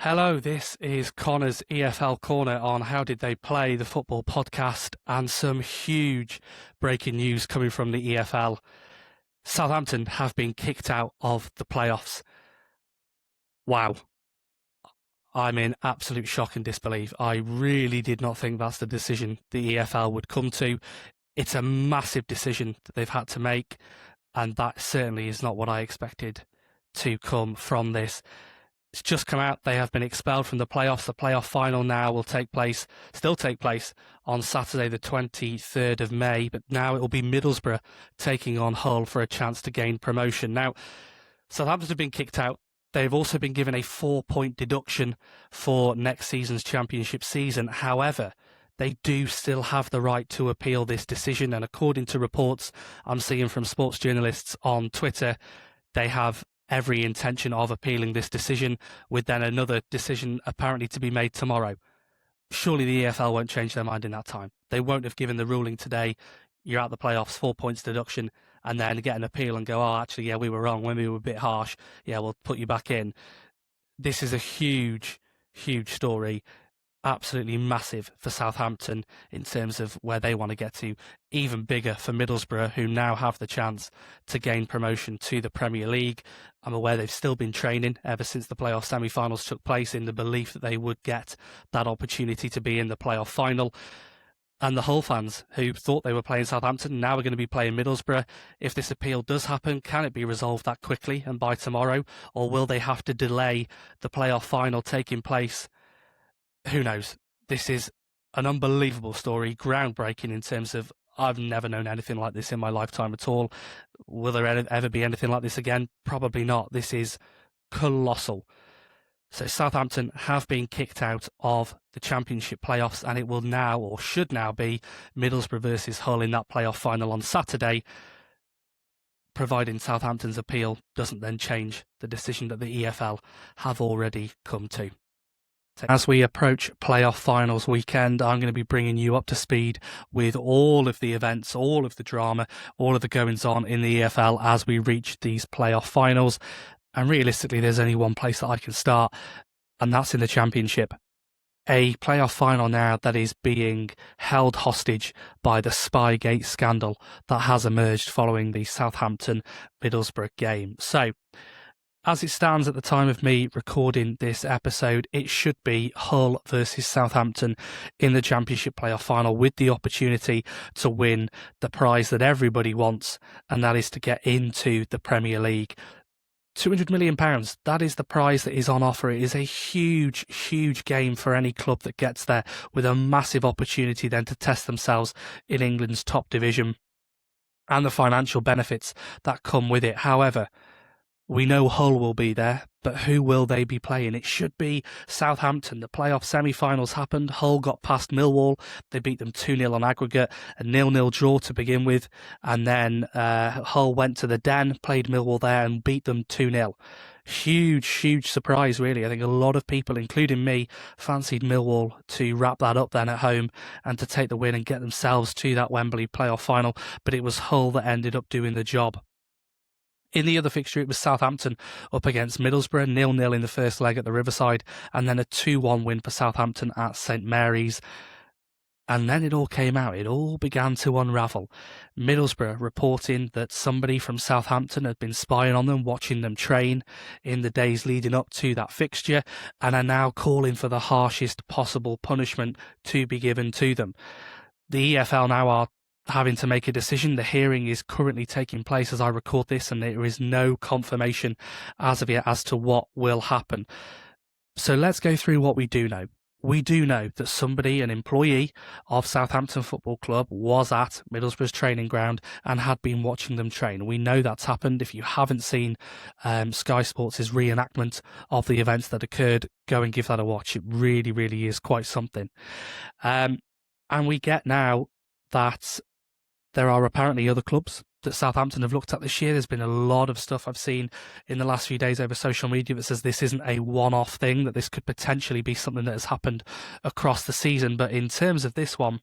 Hello, this is Connor's EFL Corner on How Did They Play, the football podcast, and some huge breaking news coming from the EFL. Southampton have been kicked out of the playoffs. Wow. I'm in absolute shock and disbelief. I really did not think that's the decision the EFL would come to. It's a massive decision that they've had to make, and that certainly is not what I expected to come from this. It's just come out. They have been expelled from the playoffs. The playoff final now will still take place on Saturday, the 23rd of May. But now it will be Middlesbrough taking on Hull for a chance to gain promotion. Now, Southampton have been kicked out. They've also been given a 4-point deduction for next season's championship season. However, they do still have the right to appeal this decision. And according to reports I'm seeing from sports journalists on Twitter, they have every intention of appealing this decision, with then another decision apparently to be made tomorrow. Surely the EFL won't change their mind in that time. They won't have given the ruling today, you're out the playoffs, 4 points deduction, and then get an appeal and go, oh, actually, yeah, we were wrong when we were a bit harsh. Yeah, we'll put you back in. This is a huge, huge story. Absolutely massive for Southampton in terms of where they want to get to. Even bigger for Middlesbrough, who now have the chance to gain promotion to the Premier League. I'm aware they've still been training ever since the playoff semi-finals took place in the belief that they would get that opportunity to be in the playoff final. And the Hull fans who thought they were playing Southampton now are going to be playing Middlesbrough. If this appeal does happen, can it be resolved that quickly and by tomorrow? Or will they have to delay the playoff final taking place? Who knows? This is an unbelievable story, groundbreaking in terms of I've never known anything like this in my lifetime at all. Will there ever be anything like this again? Probably not. This is colossal. So Southampton have been kicked out of the Championship playoffs, and it will now, or should now be, Middlesbrough versus Hull in that playoff final on Saturday, providing Southampton's appeal doesn't then change the decision that the EFL have already come to. As we approach playoff finals weekend, I'm going to be bringing you up to speed with all of the events, all of the drama, all of the goings on in the EFL as we reach these playoff finals. And realistically, there's only one place that I can start, and that's in the Championship. A playoff final now that is being held hostage by the Spygate Scandal that has emerged following the Southampton-Middlesbrough game. So, as it stands at the time of me recording this episode, it should be Hull versus Southampton in the Championship playoff final, with the opportunity to win the prize that everybody wants, and that is to get into the Premier League. £200 million, that is the prize that is on offer. It is a huge, huge game for any club that gets there, with a massive opportunity then to test themselves in England's top division and the financial benefits that come with it. However, we know Hull will be there, but who will they be playing? It should be Southampton. The playoff semi-finals happened. Hull got past Millwall. They beat them 2-0 on aggregate, a 0-0 draw to begin with. And then Hull went to the Den, played Millwall there and beat them 2-0. Huge, huge surprise, really. I think a lot of people, including me, fancied Millwall to wrap that up then at home and to take the win and get themselves to that Wembley playoff final. But it was Hull that ended up doing the job. In the other fixture, it was Southampton up against Middlesbrough, 0-0 in the first leg at the Riverside, and then a 2-1 win for Southampton at St Mary's. And then it all came out. It all began to unravel. Middlesbrough reporting that somebody from Southampton had been spying on them, watching them train in the days leading up to that fixture, and are now calling for the harshest possible punishment to be given to them. The EFL now are having to make a decision. The hearing is currently taking place as I record this, and there is no confirmation as of yet as to what will happen. So let's go through what we do know. We do know that somebody, an employee of Southampton Football Club, was at Middlesbrough's training ground and had been watching them train. We know that's happened. If you haven't seen Sky Sports' reenactment of the events that occurred, go and give that a watch. It really, really is quite something. And we get now that there are apparently other clubs that Southampton have looked at this year. There's been a lot of stuff I've seen in the last few days over social media that says this isn't a one-off thing, that this could potentially be something that has happened across the season. But in terms of this one,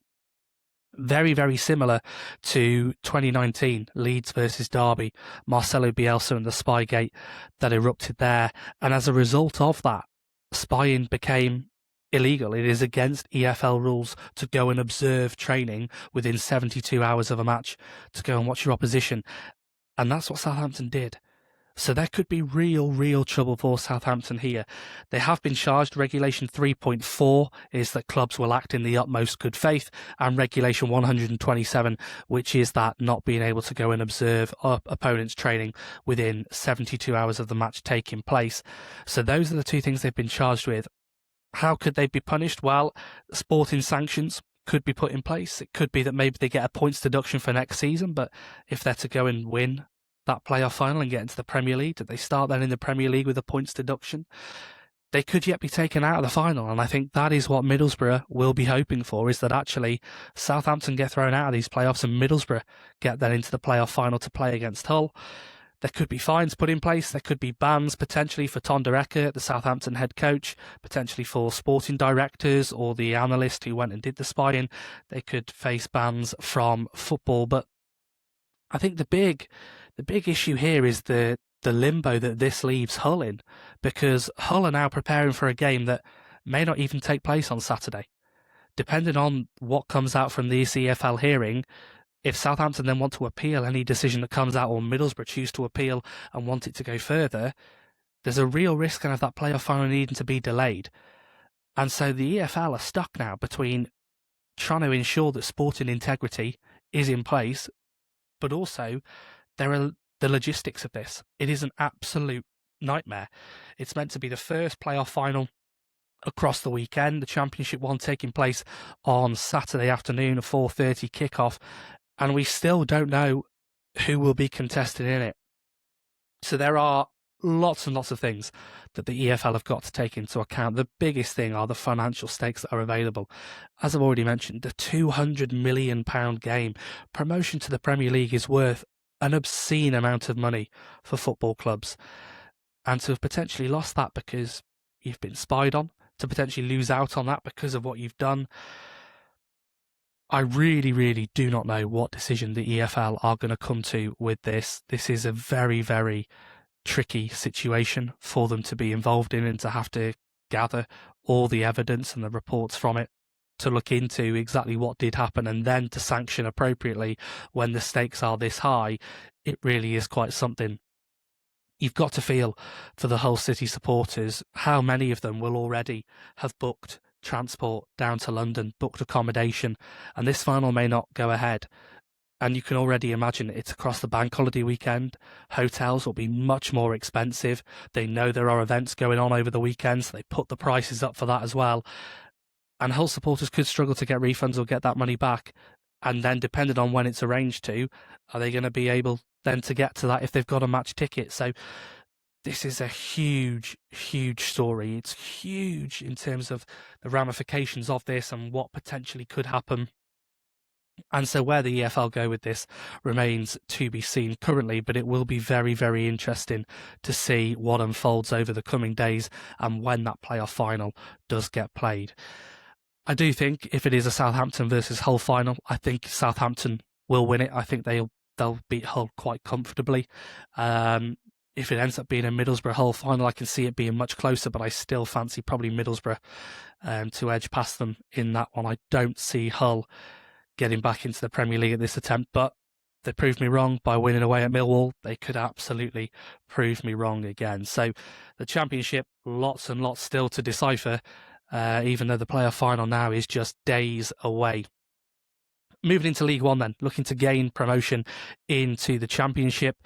very, very similar to 2019, Leeds versus Derby, Marcelo Bielsa and the Spygate that erupted there. And as a result of that, spying became illegal. It is against EFL rules to go and observe training within 72 hours of a match, to go and watch your opposition. And that's what Southampton did. So there could be real trouble for Southampton here. They have been charged. Regulation 3.4 is that clubs will act in the utmost good faith, and Regulation 127, which is that not being able to go and observe opponents' training within 72 hours of the match taking place. So those are the two things they've been charged with. How could they be punished? Well, sporting sanctions could be put in place. It could be that maybe they get a points deduction for next season, but if they're to go and win that playoff final and get into the Premier League, did they start then in the Premier League with a points deduction? They could yet be taken out of the final, and I think that is what Middlesbrough will be hoping for, is that actually Southampton get thrown out of these playoffs and Middlesbrough get then into the playoff final to play against Hull. There could be fines put in place. There could be bans potentially for Ton de Rekker, the Southampton head coach, potentially for sporting directors or the analyst who went and did the spying. They could face bans from football. But I think the big issue here is the limbo that this leaves Hull in, because Hull are now preparing for a game that may not even take place on Saturday. Depending on what comes out from the EFL hearing, if Southampton then want to appeal any decision that comes out, or Middlesbrough choose to appeal and want it to go further, there's a real risk of that playoff final needing to be delayed. And so the EFL are stuck now between trying to ensure that sporting integrity is in place, but also there are the logistics of this. It is an absolute nightmare. It's meant to be the first playoff final across the weekend, the Championship one taking place on Saturday afternoon, a 4:30 kickoff, and we still don't know who will be contested in it. So there are lots and lots of things that the EFL have got to take into account. The biggest thing are the financial stakes that are available. As I've already mentioned, the £200 million game. Promotion to the Premier League is worth an obscene amount of money for football clubs. And to have potentially lost that because you've been spied on, to potentially lose out on that because of what you've done, I really do not know what decision the EFL are going to come to with this. This is a very tricky situation for them to be involved in, and to have to gather all the evidence and the reports from it to look into exactly what did happen, and then to sanction appropriately when the stakes are this high. It really is quite something. You've got to feel for the Hull City supporters. How many of them will already have booked transport down to London, booked accommodation, and this final may not go ahead? And you can already imagine it's across the bank holiday weekend. Hotels will be much more expensive. They know there are events going on over the weekend, so they put the prices up for that as well. And Hull supporters could struggle to get refunds or get that money back. And then, depending on when it's arranged to, are they going to be able then to get to that if they've got a match ticket? So this is a huge story. It's huge in terms of the ramifications of this and what potentially could happen. And so where the EFL go with this remains to be seen currently, but it will be very interesting to see what unfolds over the coming days and when that playoff final does get played. I do think if it is a Southampton versus Hull final, I think Southampton will win it. I think they'll beat Hull quite comfortably. If it ends up being a Middlesbrough-Hull final, I can see it being much closer, but I still fancy probably Middlesbrough to edge past them in that one. I don't see Hull getting back into the Premier League at this attempt, but they proved me wrong by winning away at Millwall. They could absolutely prove me wrong again. So the Championship, lots and lots still to decipher, even though the playoff final now is just days away. Moving into League One then, looking to gain promotion into the Championship.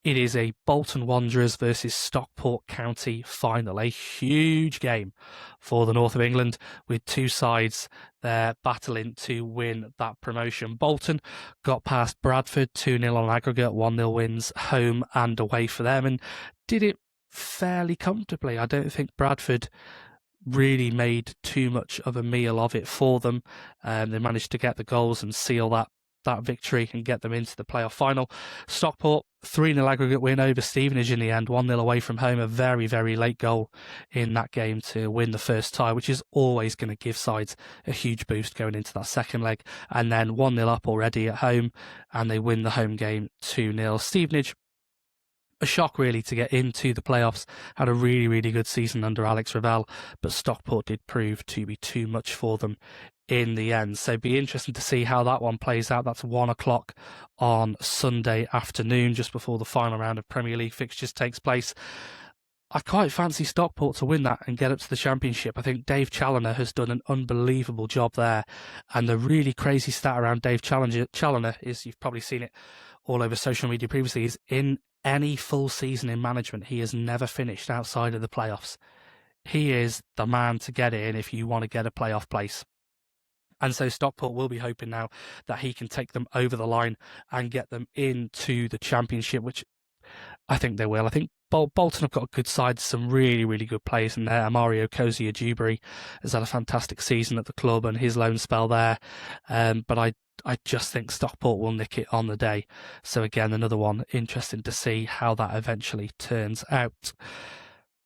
It is a Bolton Wanderers versus Stockport County final. A huge game for the north of England, with two sides there battling to win that promotion. Bolton got past Bradford 2-0 on aggregate, 1-0 wins home and away for them, and did it fairly comfortably. I don't think Bradford really made too much of a meal of it for them. They managed to get the goals and seal that victory and get them into the playoff final. Stockport, 3-0 aggregate win over Stevenage in the end, 1-0 away from home. A very late goal in that game to win the first tie, which is always going to give sides a huge boost going into that second leg. And then 1-0 up already at home, and they win the home game 2-0. Stevenage, a shock really to get into the playoffs. Had a really, really good season under Alex Ravel, but Stockport did prove to be too much for them in the end. So it'd be interesting to see how that one plays out. That's 1 o'clock on Sunday afternoon, just before the final round of Premier League fixtures takes place. I quite fancy Stockport to win that and get up to the Championship. I think Dave Challoner has done an unbelievable job there. And the really crazy stat around Dave Challoner is, you've probably seen it all over social media previously, is in any full season in management, he has never finished outside of the playoffs. He is the man to get in if you want to get a playoff place. And so Stockport will be hoping now that he can take them over the line and get them into the Championship, which I think they will. I think Bolton have got a good side, some really, really good players in there. Mario Cozier-Dewberry has had a fantastic season at the club and his loan spell there. But I just think Stockport will nick it on the day. So again, another one interesting to see how that eventually turns out.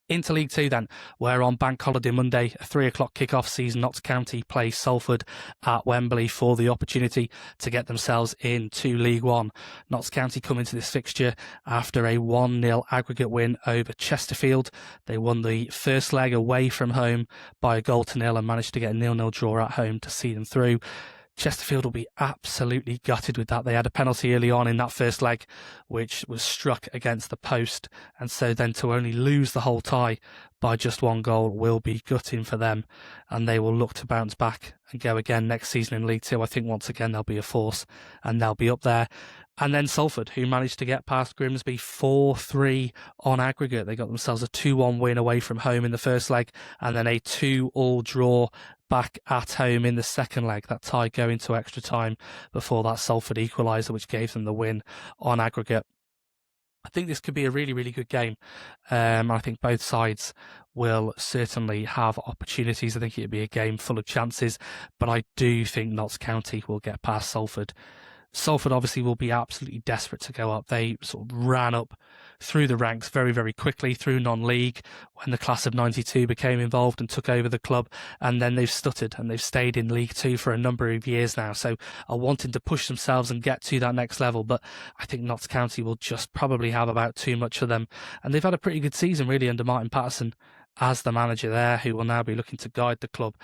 Into League Two then, where on Bank Holiday Monday, a 3 o'clock kick-off sees Notts County play Salford at Wembley for the opportunity to get themselves into League One. Notts County come into this fixture after a 1-0 aggregate win over Chesterfield. They won the first leg away from home by 1-0 and managed to get a 0-0 draw at home to see them through. Chesterfield will be absolutely gutted with that. They had a penalty early on in that first leg, which was struck against the post. And so then to only lose the whole tie by just 1 goal will be gutting for them. And they will look to bounce back and go again next season in League Two. I think once again they'll be a force and they'll be up there. And then Salford, who managed to get past Grimsby 4-3 on aggregate. They got themselves a 2-1 win away from home in the first leg and then a 2-2 draw back at home in the second leg. That tie going to extra time before that Salford equaliser, which gave them the win on aggregate. I think this could be a really, really good game. I think both sides will certainly have opportunities. I think it'll be a game full of chances, but I do think Notts County will get past Salford. Salford obviously will be absolutely desperate to go up. They sort of ran up through the ranks very, very quickly through non-league when the class of 92 became involved and took over the club, and then they've stuttered and they've stayed in League Two for a number of years now. So are wanting to push themselves and get to that next level, but I think Notts County will just probably have about too much for them. And they've had a pretty good season really under Martin Patterson as the manager there, who will now be looking to guide the club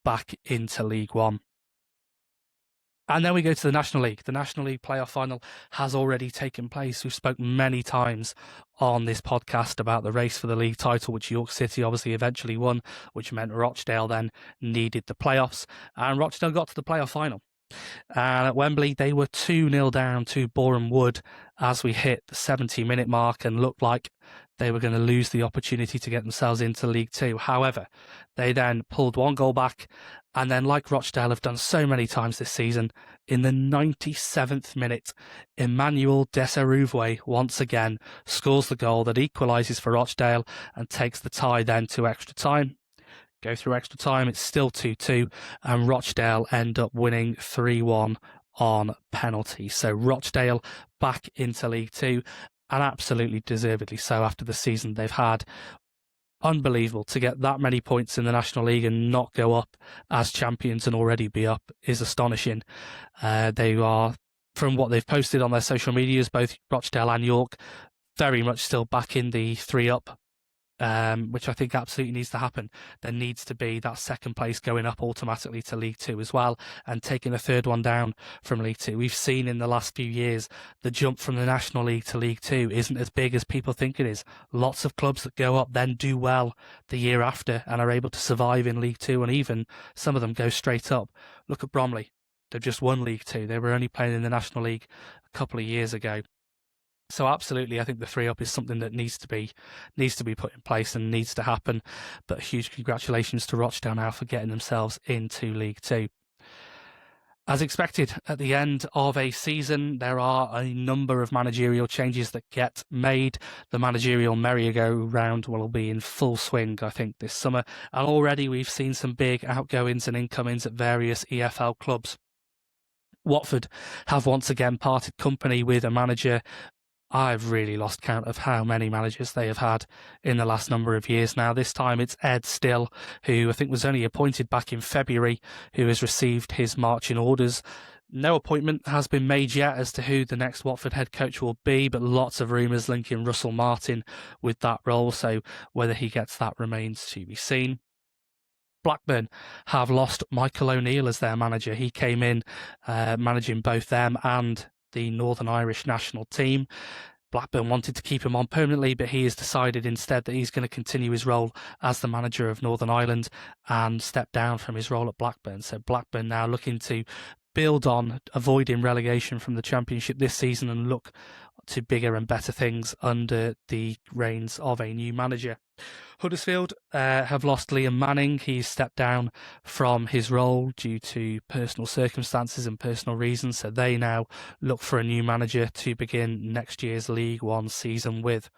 back into League One. And then we go to the National League. The National League Playoff Final has already taken place. We've spoken many times on this podcast about the race for the league title, which York City obviously eventually won, which meant Rochdale then needed the playoffs. And Rochdale got to the playoff final. And at Wembley, they were 2-0 down to Boreham Wood as we hit the 70-minute mark and looked like they were going to lose the opportunity to get themselves into League Two. However, they then pulled 1 goal back, and then, like Rochdale have done so many times this season, in the 97th minute, Emmanuel Desarouve once again scores the goal that equalises for Rochdale and takes the tie then to extra time. Go through extra time, it's still 2-2, and Rochdale end up winning 3-1 on penalty. So Rochdale back into League Two, and absolutely deservedly so after the season they've had. Unbelievable to get that many points in the National League and not go up as champions and already be up is astonishing. They are, from what they've posted on their social medias, both Rochdale and York, very much still back in the 3-up, which I think absolutely needs to happen. There needs to be that second place going up automatically to League Two as well, and taking a third one down from League Two. We've seen in the last few years the jump from the National League to League Two isn't as big as people think it is. Lots of clubs that go up then do well the year after and are able to survive in League Two, and even some of them go straight up. Look at Bromley. They've just won League Two. They were only playing in the National League a couple of years ago. So absolutely, I think the 3-up is something that needs to be put in place and needs to happen. But huge congratulations to Rochdale now for getting themselves into League Two. As expected, at the end of a season, there are a number of managerial changes that get made. The managerial merry-go-round will be in full swing, I think, this summer. And already we've seen some big outgoings and incomings at various EFL clubs. Watford have once again parted company with a manager. I've really lost count of how many managers they have had in the last number of years now. This time it's Ed Still, who I think was only appointed back in February, who has received his marching orders. No appointment has been made yet as to who the next Watford head coach will be, but lots of rumours linking Russell Martin with that role, so whether he gets that remains to be seen. Blackburn have lost Michael O'Neill as their manager. He came in managing both them and the Northern Irish national team. Blackburn wanted to keep him on permanently, but he has decided instead that he's going to continue his role as the manager of Northern Ireland and step down from his role at Blackburn. So Blackburn now looking to build on avoiding relegation from the Championship this season and look to bigger and better things under the reins of a new manager. Huddersfield have lost Liam Manning. He's stepped down from his role due to personal circumstances and personal reasons, so they now look for a new manager to begin next year's League One season with.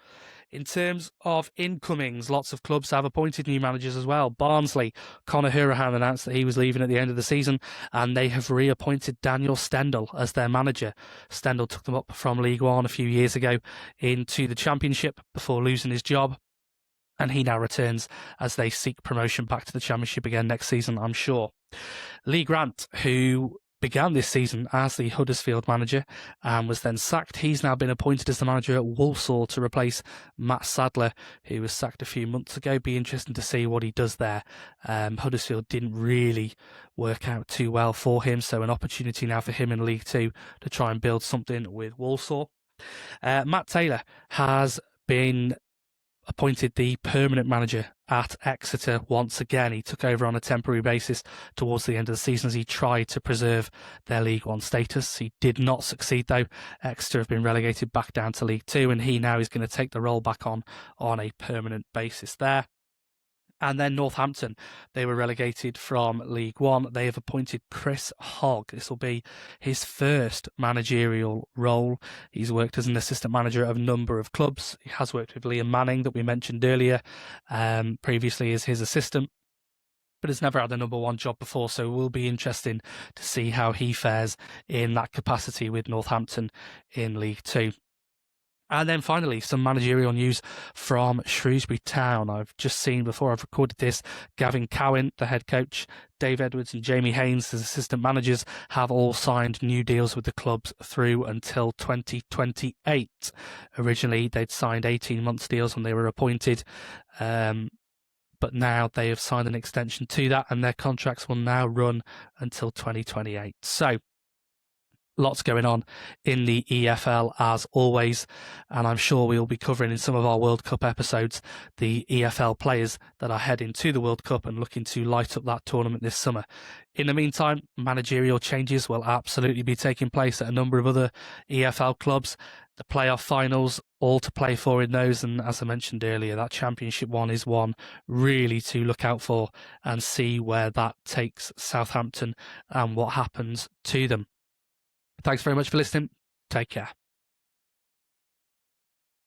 In terms of incomings, lots of clubs have appointed new managers as well. Barnsley, Conor EFL announced that he was leaving at the end of the season, and they have reappointed Daniel Stendel as their manager. Stendel took them up from League One a few years ago into the Championship before losing his job, and he now returns as they seek promotion back to the Championship again next season, I'm sure. Lee Grant, who began this season as the Huddersfield manager and was then sacked. He's now been appointed as the manager at Walsall to replace Matt Sadler, who was sacked a few months ago. Be interesting to see what he does there. Huddersfield didn't really work out too well for him, so an opportunity now for him in League Two to try and build something with Walsall. Matt Taylor has been appointed the permanent manager at Exeter once again. He took over on a temporary basis towards the end of the season as he tried to preserve their League One status. He did not succeed though. Exeter have been relegated back down to League Two, and he now is going to take the role back on a permanent basis there. And then Northampton, they were relegated from League One. They have appointed Chris Hogg. This will be his first managerial role. He's worked as an assistant manager of a number of clubs. He has worked with Liam Manning, that we mentioned earlier, previously as his assistant, but has never had a number one job before, so it will be interesting to see how he fares in that capacity with Northampton in League Two. And then finally, some managerial news from Shrewsbury Town. I've just seen before I've recorded this, Gavin Cowan, the head coach, Dave Edwards and Jamie Haynes as assistant managers have all signed new deals with the clubs through until 2028. Originally, they'd signed 18-month deals when they were appointed, but now they have signed an extension to that, and their contracts will now run until 2028. So, lots going on in the EFL as always, and I'm sure we'll be covering in some of our World Cup episodes the EFL players that are heading to the World Cup and looking to light up that tournament this summer. In the meantime, managerial changes will absolutely be taking place at a number of other EFL clubs. The playoff finals, all to play for in those, and as I mentioned earlier, that Championship one is one really to look out for and see where that takes Southampton and what happens to them. Thanks very much for listening. Take care.